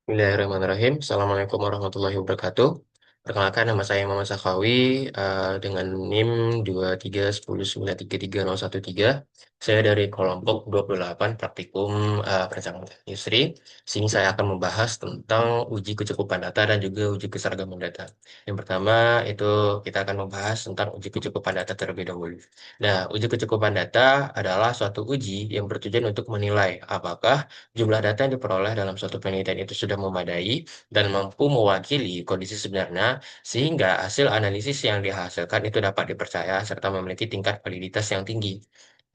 Bismillahirrahmanirrahim. Assalamualaikum warahmatullahi wabarakatuh. Perkenalkan, nama saya Muhammad Sakhawi dengan NIM 2310113. Saya dari kelompok 28 praktikum perencanaan industri. Sini saya akan membahas tentang uji kecukupan data dan juga uji keseragaman data. Yang pertama itu kita akan membahas tentang uji kecukupan data terlebih dahulu. Nah, uji kecukupan data adalah suatu uji yang bertujuan untuk menilai apakah jumlah data yang diperoleh dalam suatu penelitian itu sudah memadai dan mampu mewakili kondisi sebenarnya, sehingga hasil analisis yang dihasilkan itu dapat dipercaya serta memiliki tingkat validitas yang tinggi.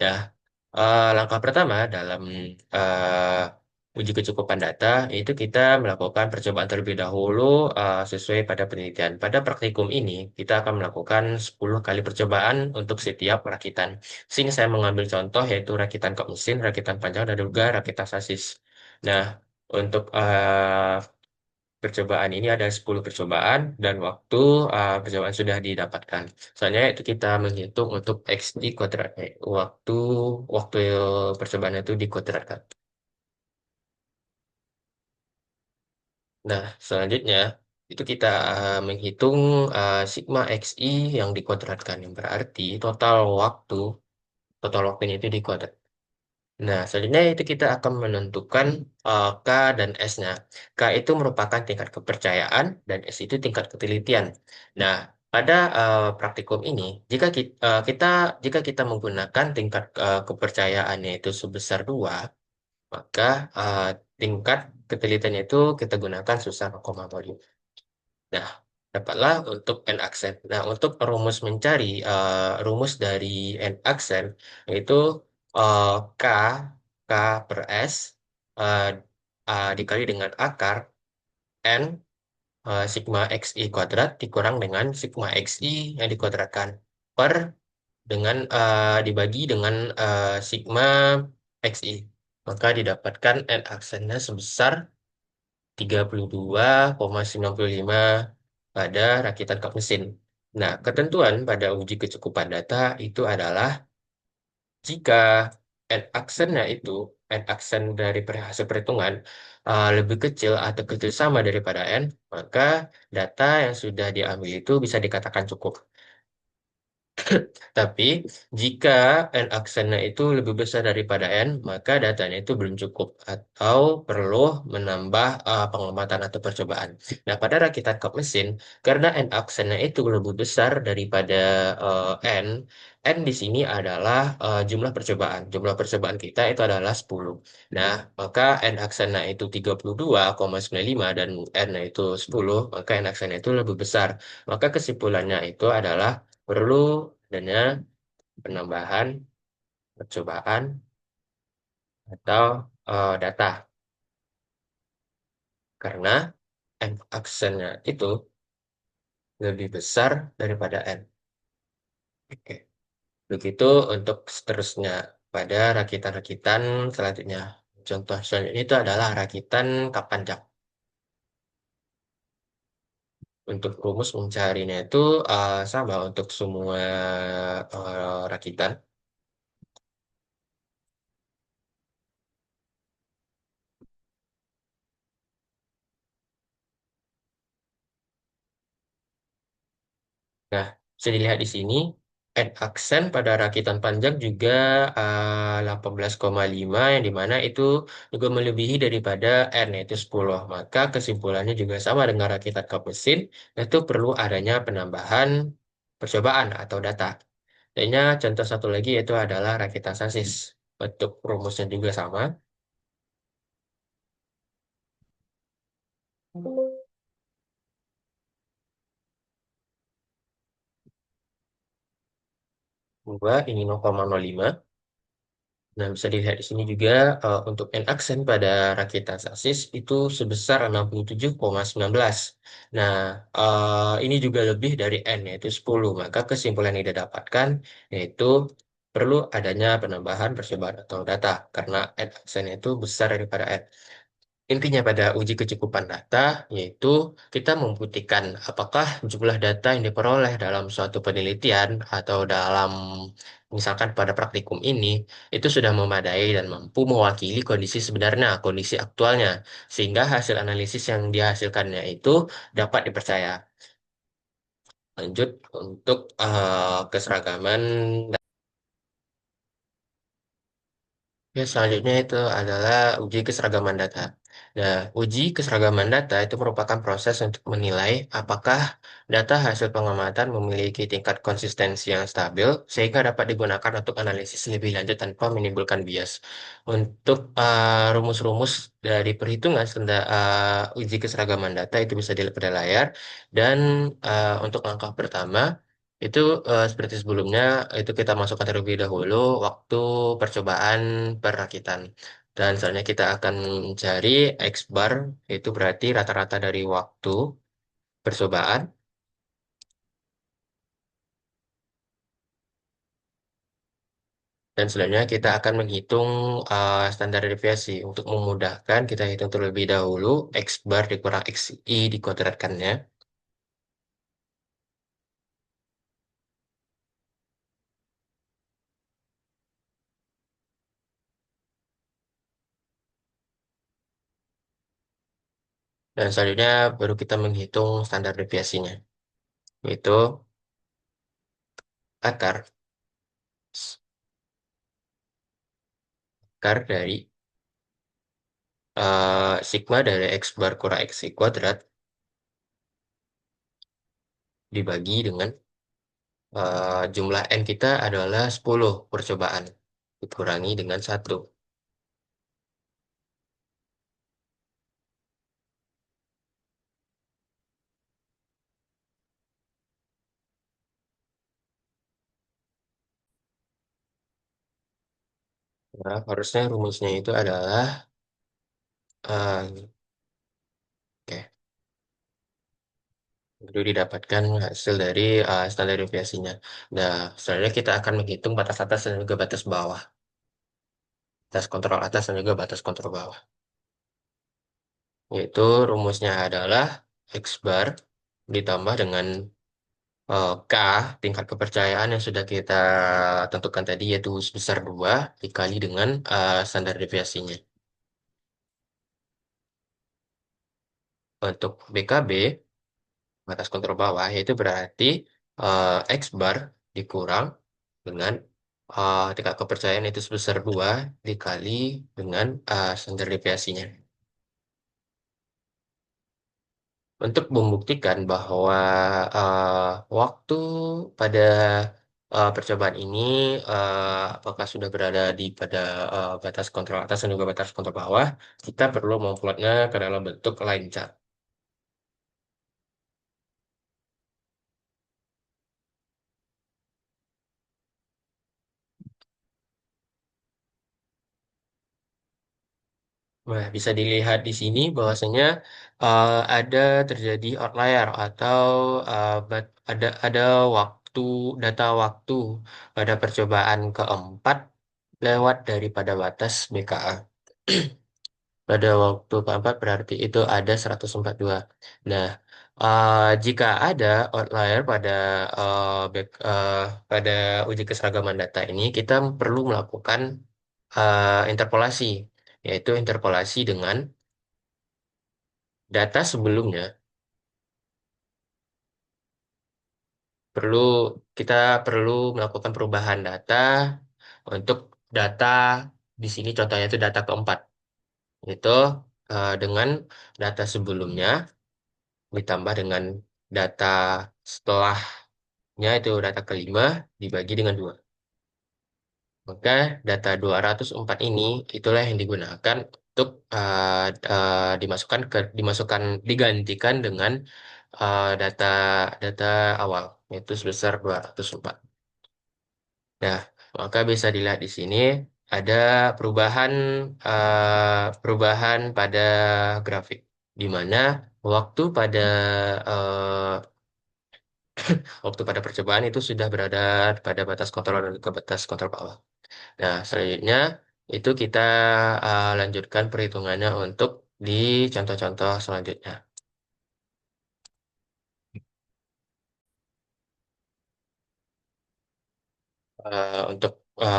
Nah, langkah pertama dalam uji kecukupan data itu kita melakukan percobaan terlebih dahulu sesuai pada penelitian. Pada praktikum ini, kita akan melakukan 10 kali percobaan untuk setiap rakitan. Sini saya mengambil contoh yaitu rakitan kap mesin, rakitan panjang, dan juga rakitan sasis. Nah, untuk percobaan ini ada 10 percobaan dan waktu percobaan sudah didapatkan. Soalnya itu kita menghitung untuk X di kuadrat. Waktu waktu percobaan itu dikuadratkan. Nah, selanjutnya itu kita menghitung sigma XI yang dikuadratkan. Yang berarti total waktunya itu dikuadrat. Nah, selanjutnya itu kita akan menentukan K dan S-nya. K itu merupakan tingkat kepercayaan dan S itu tingkat ketelitian. Nah, pada praktikum ini, jika kita menggunakan tingkat kepercayaannya itu sebesar 2, maka tingkat ketelitiannya itu kita gunakan sebesar 0,5. Nah, dapatlah untuk n aksen. Nah, untuk rumus mencari rumus dari n aksen yaitu eh, k k per s eh, dikali dengan akar n sigma xi kuadrat dikurang dengan sigma xi yang dikuadratkan per dengan dibagi dengan sigma xi. Maka didapatkan n aksennya sebesar 32,95 pada rakitan kap mesin. Nah, ketentuan pada uji kecukupan data itu adalah jika n aksennya itu, n aksen dari hasil perhitungan lebih kecil atau kecil sama daripada n, maka data yang sudah diambil itu bisa dikatakan cukup. Tapi jika n aksennya itu lebih besar daripada n, maka datanya itu belum cukup atau perlu menambah pengamatan atau percobaan. Nah, pada rakitan kap mesin, karena n aksennya itu lebih besar daripada n, n di sini adalah jumlah percobaan. Jumlah percobaan kita itu adalah 10. Nah, maka n aksennya itu 32,95 dan n-nya itu 10, maka n aksennya itu lebih besar. Maka kesimpulannya itu adalah perlu adanya penambahan percobaan atau data karena n aksennya itu lebih besar daripada n. Oke. Begitu untuk seterusnya pada rakitan-rakitan selanjutnya. Contoh selanjutnya itu adalah rakitan kap panjang. Untuk rumus mencarinya itu sama untuk semua rakitan. Nah, bisa dilihat di sini, N aksen pada rakitan panjang juga 18,5 yang dimana itu juga melebihi daripada N yaitu 10. Maka kesimpulannya juga sama dengan rakitan kap mesin, yaitu perlu adanya penambahan percobaan atau data. Lainnya contoh satu lagi yaitu adalah rakitan sasis. Bentuk rumusnya juga sama. Dua ini 0,05. Nah, bisa dilihat di sini juga untuk N aksen pada rakitan sasis itu sebesar 67,19. Nah, ini juga lebih dari N yaitu 10. Maka kesimpulan yang didapatkan yaitu perlu adanya penambahan percobaan atau data karena N aksen itu besar daripada N. Intinya pada uji kecukupan data, yaitu kita membuktikan apakah jumlah data yang diperoleh dalam suatu penelitian atau dalam misalkan pada praktikum ini itu sudah memadai dan mampu mewakili kondisi sebenarnya, kondisi aktualnya, sehingga hasil analisis yang dihasilkannya itu dapat dipercaya. Lanjut untuk keseragaman. Ya, selanjutnya itu adalah uji keseragaman data. Nah, uji keseragaman data itu merupakan proses untuk menilai apakah data hasil pengamatan memiliki tingkat konsistensi yang stabil sehingga dapat digunakan untuk analisis lebih lanjut tanpa menimbulkan bias. Untuk rumus-rumus dari perhitungan standar uji keseragaman data itu bisa dilihat pada layar. Dan untuk langkah pertama itu seperti sebelumnya, itu kita masukkan terlebih dahulu waktu percobaan perakitan. Dan selanjutnya kita akan mencari X bar, itu berarti rata-rata dari waktu percobaan. Dan selanjutnya kita akan menghitung standar deviasi. Untuk memudahkan, kita hitung terlebih dahulu X bar dikurang XI dikuadratkannya. Dan selanjutnya baru kita menghitung standar deviasinya. Yaitu akar, akar dari sigma dari X bar kurang XI kuadrat dibagi dengan jumlah N kita adalah 10 percobaan. Dikurangi dengan 1. Nah, harusnya rumusnya itu adalah oke, itu didapatkan hasil dari standar deviasinya. Nah, selanjutnya kita akan menghitung batas atas dan juga batas bawah. Batas kontrol atas dan juga batas kontrol bawah. Yaitu rumusnya adalah X bar ditambah dengan K, tingkat kepercayaan yang sudah kita tentukan tadi, yaitu sebesar 2 dikali dengan standar deviasinya. Untuk BKB, batas kontrol bawah, yaitu berarti X bar dikurang dengan tingkat kepercayaan itu sebesar 2 dikali dengan standar deviasinya. Untuk membuktikan bahwa uh, waktu pada percobaan ini apakah sudah berada di pada batas kontrol atas dan juga batas kontrol bawah, kita perlu memplotnya ke dalam bentuk line chart. Nah, bisa dilihat di sini bahwasanya ada terjadi outlier atau ada waktu data waktu pada percobaan keempat lewat daripada batas BKA. Pada waktu keempat berarti itu ada 142. Nah, jika ada outlier pada pada uji keseragaman data ini, kita perlu melakukan interpolasi, yaitu interpolasi dengan data sebelumnya. Perlu kita perlu melakukan perubahan data untuk data di sini contohnya itu data keempat, itu dengan data sebelumnya ditambah dengan data setelahnya itu data kelima dibagi dengan 2. Maka data 204 ini itulah yang digunakan untuk dimasukkan digantikan dengan data data awal yaitu sebesar 204. Nah, maka bisa dilihat di sini ada perubahan perubahan pada grafik di mana waktu pada eh, waktu pada percobaan itu sudah berada pada batas kontrol dan ke batas kontrol bawah. Nah, selanjutnya itu kita lanjutkan perhitungannya untuk di contoh-contoh selanjutnya. Untuk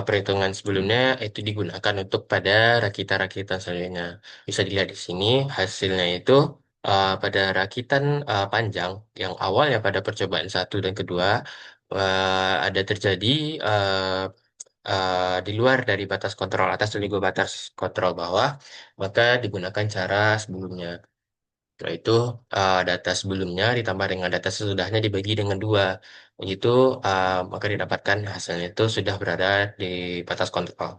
perhitungan sebelumnya itu digunakan untuk pada rakitan-rakitan selanjutnya. Bisa dilihat di sini hasilnya itu pada rakitan panjang yang awalnya pada percobaan satu dan kedua ada terjadi uh, di luar dari batas kontrol atas dan juga batas kontrol bawah, maka digunakan cara sebelumnya. Yaitu data sebelumnya ditambah dengan data sesudahnya dibagi dengan dua. Begitu maka didapatkan hasilnya itu sudah berada di batas kontrol.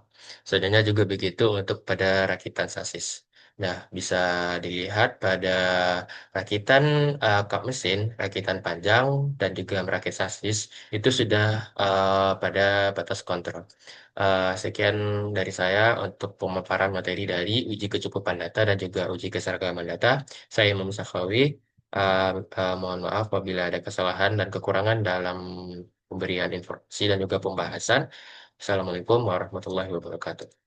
Sebenarnya juga begitu untuk pada rakitan sasis. Nah, bisa dilihat pada rakitan kap mesin, rakitan panjang, dan juga merakit sasis itu sudah pada batas kontrol. Sekian dari saya untuk pemaparan materi dari uji kecukupan data dan juga uji keseragaman data. Saya Imam Sakawi. Uh, Mohon maaf apabila ada kesalahan dan kekurangan dalam pemberian informasi dan juga pembahasan. Assalamualaikum warahmatullahi wabarakatuh.